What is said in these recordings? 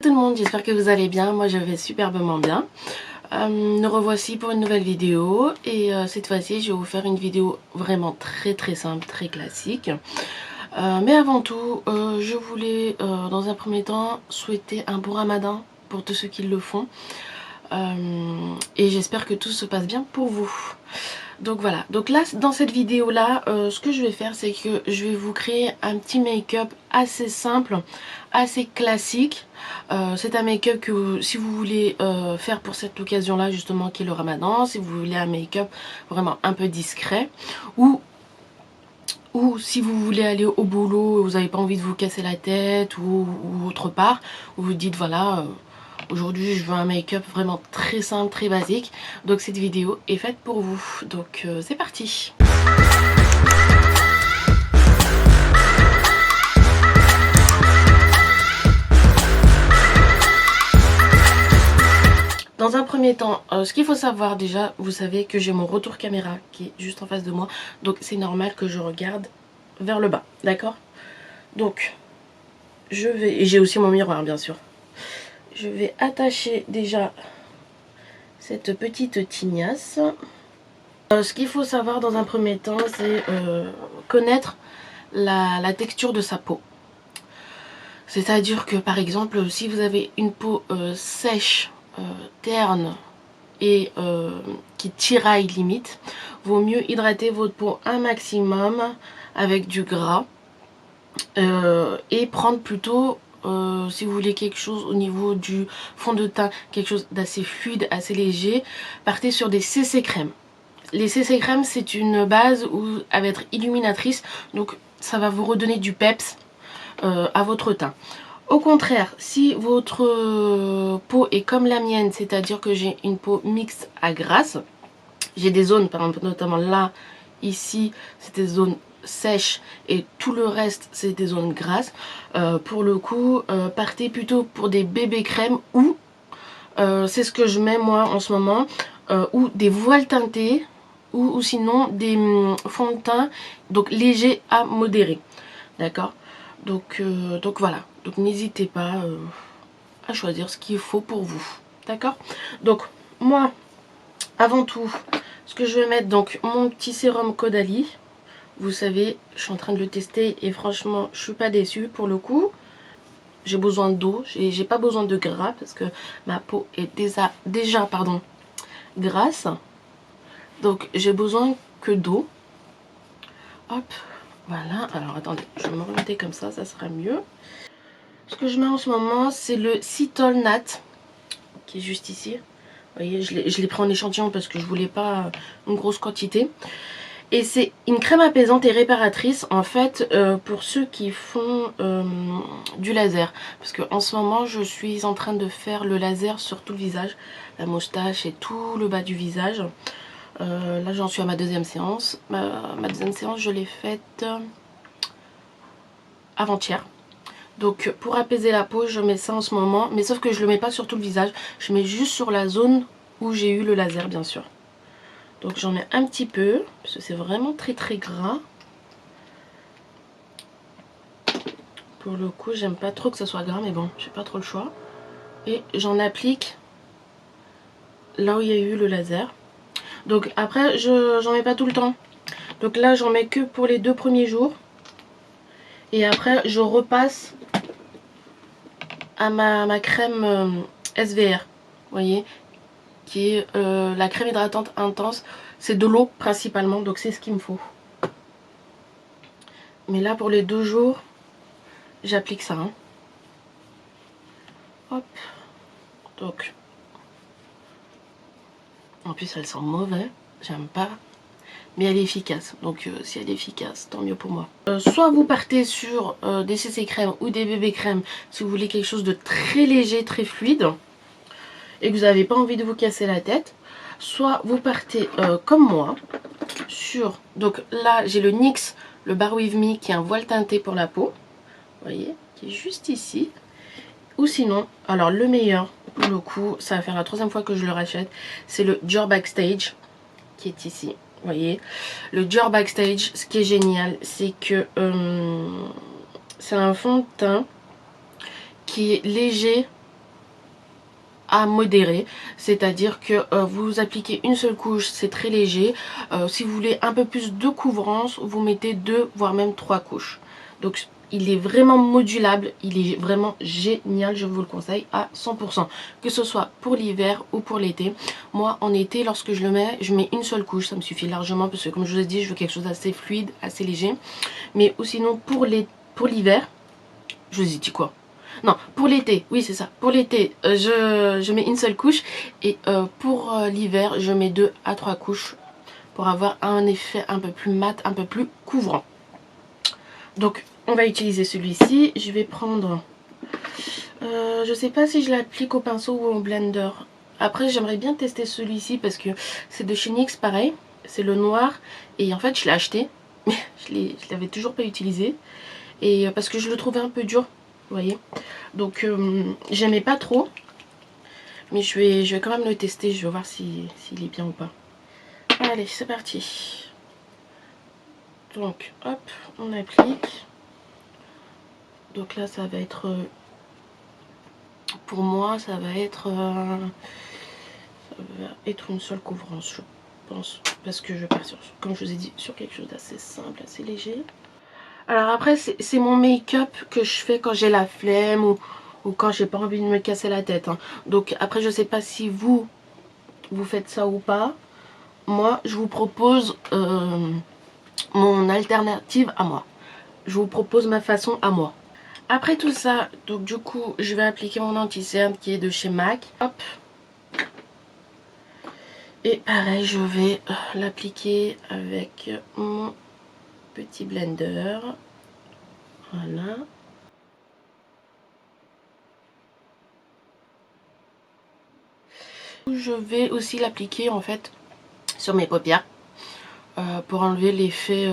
Tout le monde, j'espère que vous allez bien. Moi je vais superbement bien. Nous revoici pour une nouvelle vidéo et cette fois-ci je vais vous faire une vidéo vraiment très simple, très classique. Mais avant tout, je voulais dans un premier temps souhaiter un bon ramadan pour tous ceux qui le font. Et j'espère que tout se passe bien pour vous. Donc voilà, donc là dans cette vidéo là, ce que je vais faire c'est que je vais vous créer un petit make-up assez simple, assez classique. C'est un make-up que si vous voulez faire pour cette occasion là justement qui est le ramadan, si vous voulez un make-up vraiment un peu discret, ou si vous voulez aller au boulot et vous n'avez pas envie de vous casser la tête ou autre part, où vous dites voilà... aujourd'hui je veux un make-up vraiment très simple, très basique. Donc cette vidéo est faite pour vous. Donc c'est parti. Dans un premier temps, ce qu'il faut savoir déjà, vous savez que j'ai mon retour caméra qui est juste en face de moi. Donc c'est normal que je regarde vers le bas, d'accord? Donc je vais... et j'ai aussi mon miroir bien sûr. Je vais attacher déjà cette petite tignasse. Ce qu'il faut savoir dans un premier temps, c'est connaître la texture de sa peau. C'est-à-dire que par exemple, si vous avez une peau sèche, terne et qui tiraille limite, vaut mieux hydrater votre peau un maximum avec du gras et prendre plutôt... si vous voulez quelque chose au niveau du fond de teint, quelque chose d'assez fluide, assez léger, partez sur des CC crème. Les CC crème, c'est une base où elle va être illuminatrice, donc ça va vous redonner du peps à votre teint. Au contraire, si votre peau est comme la mienne, c'est-à-dire que j'ai une peau mixte à grasse, j'ai des zones, par exemple notamment là, ici, c'est des zones sèches et tout le reste c'est des zones grasses, pour le coup partez plutôt pour des bébés crèmes ou c'est ce que je mets moi en ce moment, ou des voiles teintés ou sinon des fonds de teint donc légers à modérés, d'accord. Donc voilà, donc n'hésitez pas à choisir ce qu'il faut pour vous, d'accord. Donc moi avant tout ce que je vais mettre, donc mon petit sérum Caudalie. Vous savez, je suis en train de le tester et franchement, je suis pas déçue pour le coup. J'ai besoin d'eau, j'ai pas besoin de gras parce que ma peau est déjà pardon, grasse. Donc j'ai besoin que d'eau. Hop, voilà. Alors attendez, je vais me remonter comme ça sera mieux. Ce que je mets en ce moment, c'est le Citol Nat, qui est juste ici. Vous voyez, je l'ai pris en échantillon parce que je voulais pas une grosse quantité. Et c'est une crème apaisante et réparatrice en fait pour ceux qui font du laser. Parce que en ce moment je suis en train de faire le laser sur tout le visage, la moustache et tout le bas du visage. Là j'en suis à ma deuxième séance. Ma deuxième séance je l'ai faite avant-hier. Donc pour apaiser la peau je mets ça en ce moment. Mais sauf que je le mets pas sur tout le visage. Je mets juste sur la zone où j'ai eu le laser bien sûr. Donc j'en mets un petit peu, parce que c'est vraiment très gras. Pour le coup, j'aime pas trop que ça soit gras, mais bon, j'ai pas trop le choix. Et j'en applique là où il y a eu le laser. Donc après, j'en mets pas tout le temps. Donc là, j'en mets que pour les 2 premiers jours. Et après, je repasse à ma crème SVR. Vous voyez, qui est la crème hydratante intense. C'est de l'eau principalement, donc c'est ce qu'il me faut. Mais là, pour les 2 jours, j'applique ça. Hein. Hop. Donc. En plus, elle sent mauvais. J'aime pas. Mais elle est efficace. Donc, si elle est efficace, tant mieux pour moi. Soit vous partez sur des CC crème ou des bébés crème si vous voulez quelque chose de très léger, très fluide. Et que vous n'avez pas envie de vous casser la tête. Soit vous partez comme moi sur... donc là, j'ai le NYX, le Bar With Me qui est un voile teinté pour la peau. Vous voyez, qui est juste ici. Ou sinon, alors le meilleur, pour le coup, ça va faire la 3e fois que je le rachète, c'est le Dior Backstage, qui est ici. Vous voyez, le Dior Backstage, ce qui est génial, c'est que c'est un fond de teint qui est léger à modéré, c'est-à-dire que vous appliquez une seule couche, c'est très léger. Si vous voulez un peu plus de couvrance, vous mettez 2 voire même 3 couches. Donc il est vraiment modulable, il est vraiment génial, je vous le conseille à 100%, que ce soit pour l'hiver ou pour l'été. Moi en été, lorsque je le mets, je mets une seule couche, ça me suffit largement parce que comme je vous ai dit, je veux quelque chose d'assez fluide, assez léger. Mais ou sinon pour l'hiver, je vous ai dit quoi? Non, pour l'été, oui c'est ça, pour l'été je mets une seule couche et pour l'hiver je mets 2 à 3 couches pour avoir un effet un peu plus mat, un peu plus couvrant. Donc on va utiliser celui-ci, je vais prendre, je sais pas si je l'applique au pinceau ou au blender. Après j'aimerais bien tester celui-ci parce que c'est de chez NYX pareil, c'est le noir et en fait je l'ai acheté mais je l'avais toujours pas utilisé et parce que je le trouvais un peu dur, vous voyez. Donc j'aimais pas trop, mais je vais quand même le tester, je vais voir s'il est bien ou pas. Allez c'est parti. Donc hop, on applique. Donc là ça va être, pour moi ça va être une seule couvrance je pense. Parce que je vais partir, comme je vous ai dit, sur quelque chose d'assez simple, assez léger. Alors après c'est mon make-up que je fais quand j'ai la flemme ou quand j'ai pas envie de me casser la tête. Hein. Donc après je sais pas si vous faites ça ou pas. Moi je vous propose mon alternative à moi. Je vous propose ma façon à moi. Après tout ça, donc du coup, je vais appliquer mon anti-cerne qui est de chez MAC. Hop. Et pareil, je vais l'appliquer avec mon petit blender. Voilà. Je vais aussi l'appliquer en fait sur mes paupières pour enlever l'effet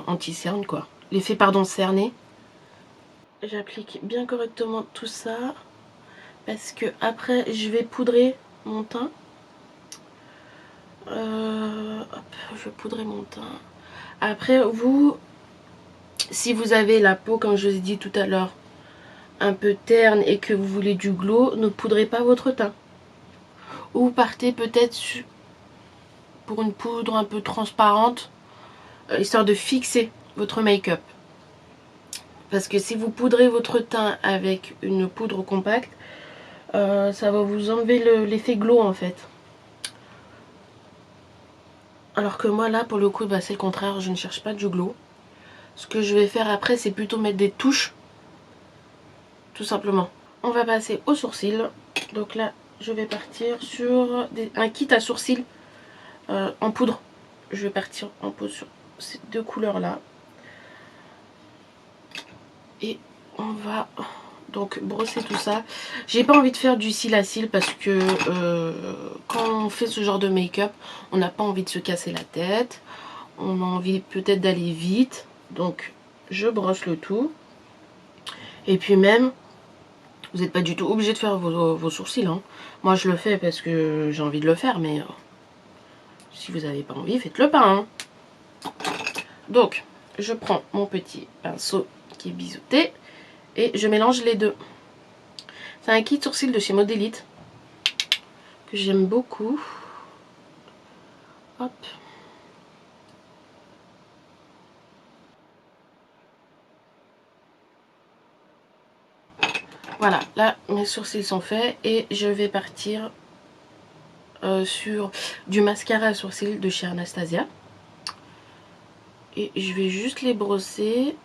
anti-cerne quoi. L'effet pardon cerné. J'applique bien correctement tout ça parce que après je vais poudrer mon teint. Hop, je vais poudrer mon teint. Après vous, si vous avez la peau comme je vous ai dit tout à l'heure un peu terne et que vous voulez du glow, ne poudrez pas votre teint. Ou partez peut-être pour une poudre un peu transparente, histoire de fixer votre make-up. Parce que si vous poudrez votre teint avec une poudre compacte, ça va vous enlever l'effet glow en fait. Alors que moi là pour le coup c'est le contraire, je ne cherche pas du glow. Ce que je vais faire après c'est plutôt mettre des touches, tout simplement. On va passer aux sourcils. Donc là je vais partir sur un kit à sourcils en poudre. Je vais partir en poudre sur ces deux couleurs là. Et on va donc brosser tout ça. J'ai pas envie de faire du cil à cil parce que quand on fait ce genre de make-up, on n'a pas envie de se casser la tête. On a envie peut-être d'aller vite. Donc je brosse le tout. Et puis même, vous n'êtes pas du tout obligé de faire vos sourcils. Hein. Moi je le fais parce que j'ai envie de le faire. Mais si vous n'avez pas envie, faites-le pas. Hein. Donc je prends mon petit pinceau qui est biseauté. Et je mélange les deux. C'est un kit sourcil de chez Modélite que j'aime beaucoup. Hop. Voilà, là mes sourcils sont faits et je vais partir sur du mascara à sourcils de chez Anastasia. Et je vais juste les brosser.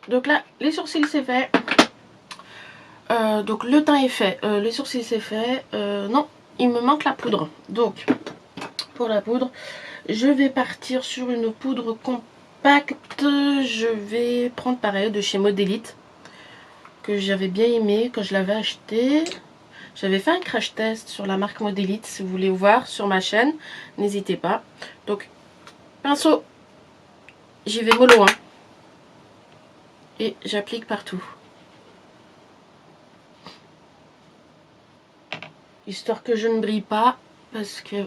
Donc là, les sourcils c'est fait. Donc le teint est fait, les sourcils c'est fait. Non, il me manque la poudre. Donc pour la poudre, je vais partir sur une poudre compacte. Je vais prendre pareil de chez Modélite, que j'avais bien aimé quand je l'avais acheté. J'avais fait un crash test sur la marque Modélite, si vous voulez voir sur ma chaîne, n'hésitez pas. Donc pinceau, j'y vais mollo hein. Et j'applique partout. Histoire que je ne brille pas, parce que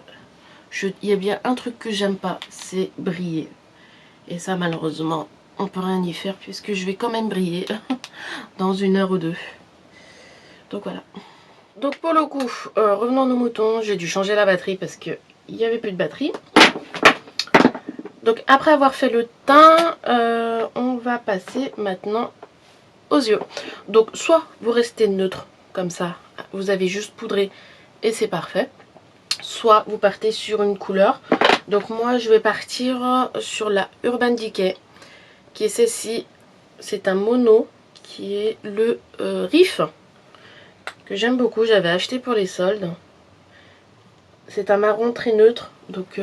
il y a bien un truc que j'aime pas, c'est briller. Et ça malheureusement, on peut rien y faire puisque je vais quand même briller dans 1 heure ou 2. Donc voilà. Donc pour le coup, revenons à nos moutons, j'ai dû changer la batterie parce qu'il n'y avait plus de batterie. Donc après avoir fait le teint, on va passer maintenant aux yeux. Donc soit vous restez neutre, comme ça, vous avez juste poudré et c'est parfait. Soit vous partez sur une couleur. Donc moi je vais partir sur la Urban Decay, qui est celle-ci. C'est un mono qui est le Riff, que j'aime beaucoup, j'avais acheté pour les soldes. C'est un marron très neutre, donc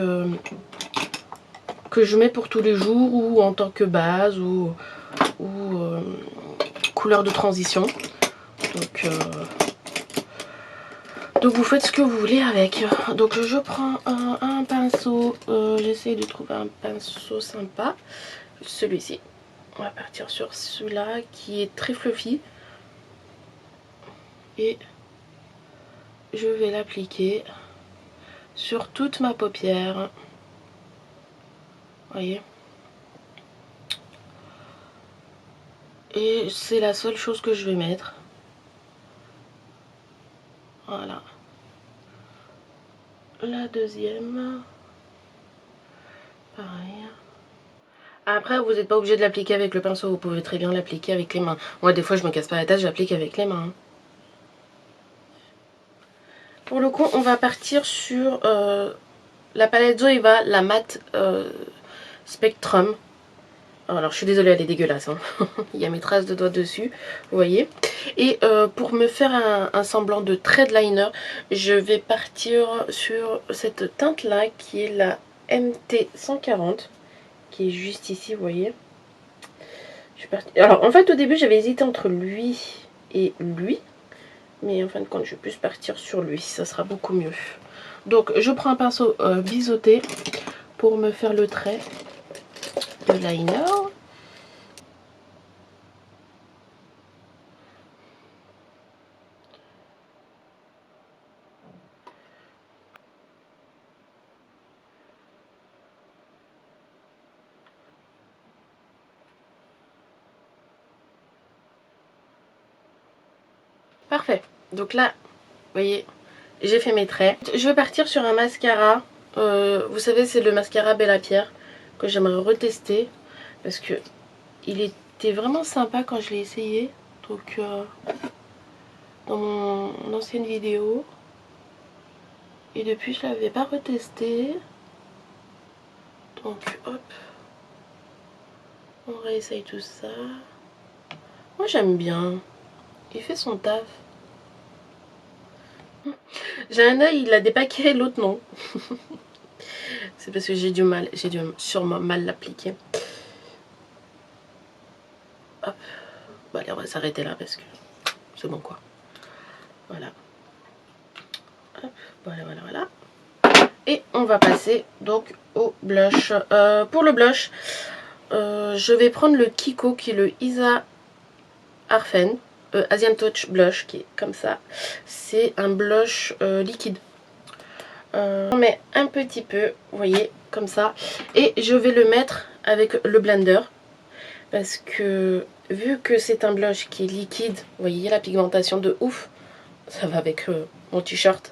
que je mets pour tous les jours ou en tant que base ou couleur de transition. Donc vous faites ce que vous voulez avec. Donc je prends un pinceau, j'essaie de trouver un pinceau sympa. Celui-ci. On va partir sur celui-là qui est très fluffy. Et je vais l'appliquer sur toute ma paupière. Voyez. Et c'est la seule chose que je vais mettre. Voilà. La deuxième. Pareil. Après, vous n'êtes pas obligé de l'appliquer avec le pinceau. Vous pouvez très bien l'appliquer avec les mains. Moi, des fois, je me casse pas la tête, j'applique avec les mains. Pour le coup, on va partir sur la palette Zoeva, la matte Spectrum. Alors je suis désolée, elle est dégueulasse, hein. Il y a mes traces de doigts dessus, vous voyez. Et pour me faire un semblant de thread liner, je vais partir sur cette teinte là qui est la MT140, qui est juste ici, vous voyez. Alors en fait au début j'avais hésité entre lui et lui, mais en fin de compte je vais plus partir sur lui, ça sera beaucoup mieux. Donc je prends un pinceau biseauté pour me faire le trait de liner. Parfait. Donc là, vous voyez, j'ai fait mes traits. Je vais partir sur un mascara. Vous savez, c'est le mascara Bella Pierre que j'aimerais retester parce que il était vraiment sympa quand je l'ai essayé. Donc, dans mon ancienne vidéo. Et depuis, je l'avais pas retesté. Donc, hop. On réessaye tout ça. Moi, j'aime bien. Il fait son taf. J'ai un œil, il a des paquets, l'autre non. C'est parce que j'ai dû sûrement mal l'appliquer. Hop. Bon, allez, on va s'arrêter là parce que c'est bon quoi. Voilà. Hop. Voilà, voilà, voilà. Et on va passer donc au blush. Pour le blush, je vais prendre le Kiko qui est le Isa Arfen. Asian Touch Blush qui est comme ça. C'est un blush liquide. On met un petit peu, vous voyez, comme ça. Et je vais le mettre avec le blender. Parce que vu que c'est un blush qui est liquide, vous voyez la pigmentation de ouf. Ça va avec mon t-shirt.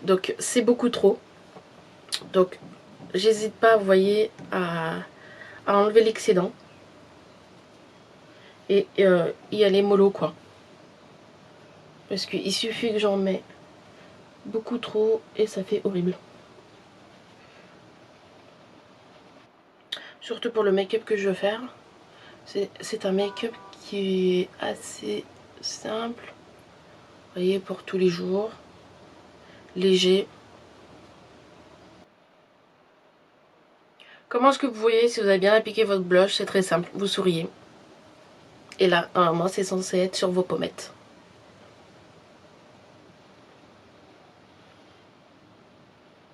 Donc c'est beaucoup trop. Donc j'hésite pas, vous voyez, à enlever l'excédent. Et y aller mollo quoi. Parce qu'il suffit que j'en mets beaucoup trop et ça fait horrible. Surtout pour le make-up que je veux faire. C'est un make-up qui est assez simple. Vous voyez, pour tous les jours. Léger. Comment est-ce que vous voyez si vous avez bien appliqué votre blush? C'est très simple. Vous souriez. Et là, normalement, c'est censé être sur vos pommettes.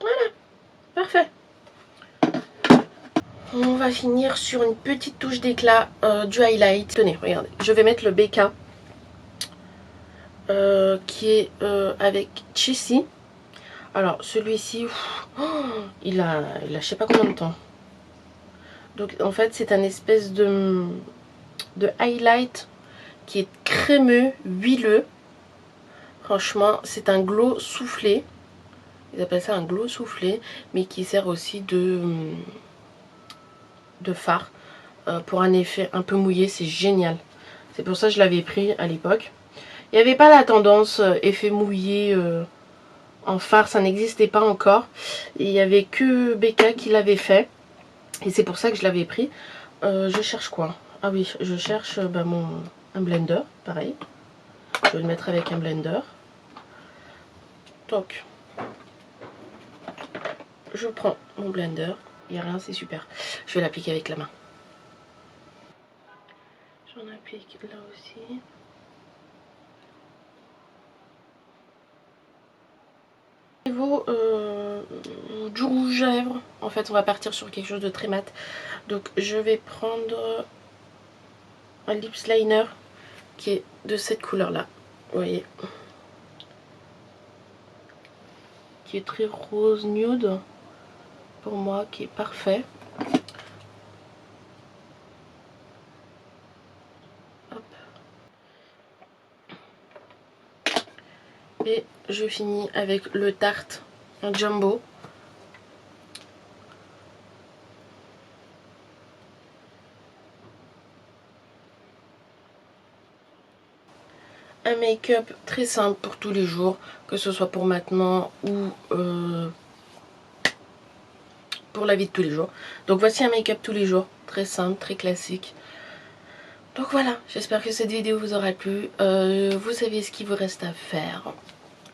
Voilà. Parfait. On va finir sur une petite touche d'éclat du highlight. Tenez, regardez. Je vais mettre le BK. Qui est avec Chessy. Alors celui-ci, il a je sais pas combien de temps. Donc en fait c'est un espèce de highlight qui est crémeux, huileux. Franchement, c'est un glow soufflé. Ils appellent ça un glow soufflé, mais qui sert aussi de fard. Pour un effet un peu mouillé, c'est génial. C'est pour ça que je l'avais pris à l'époque. Il n'y avait pas la tendance effet mouillé en fard, ça n'existait pas encore. Et il n'y avait que Becca qui l'avait fait. Et c'est pour ça que je l'avais pris. Je cherche quoi? Ah oui, je cherche un blender, pareil. Je vais le mettre avec un blender. Donc, je prends mon blender. Il n'y a rien, c'est super. Je vais l'appliquer avec la main. J'en applique là aussi. Au niveau du rouge à lèvres, en fait, on va partir sur quelque chose de très mat. Donc, je vais prendre un lips liner qui est de cette couleur-là. Vous voyez, qui est très rose nude pour moi, qui est parfait. Hop. Et je finis avec le Tarte, un jumbo. Un make-up très simple pour tous les jours, que ce soit pour maintenant ou pour la vie de tous les jours. Donc voici un make-up tous les jours, très simple, très classique. Donc voilà, j'espère que cette vidéo vous aura plu. Vous savez ce qu'il vous reste à faire.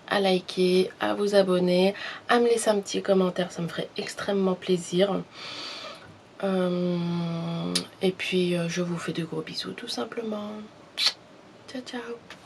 À liker, à vous abonner, à me laisser un petit commentaire, ça me ferait extrêmement plaisir. Et puis je vous fais de gros bisous tout simplement. Ciao ciao.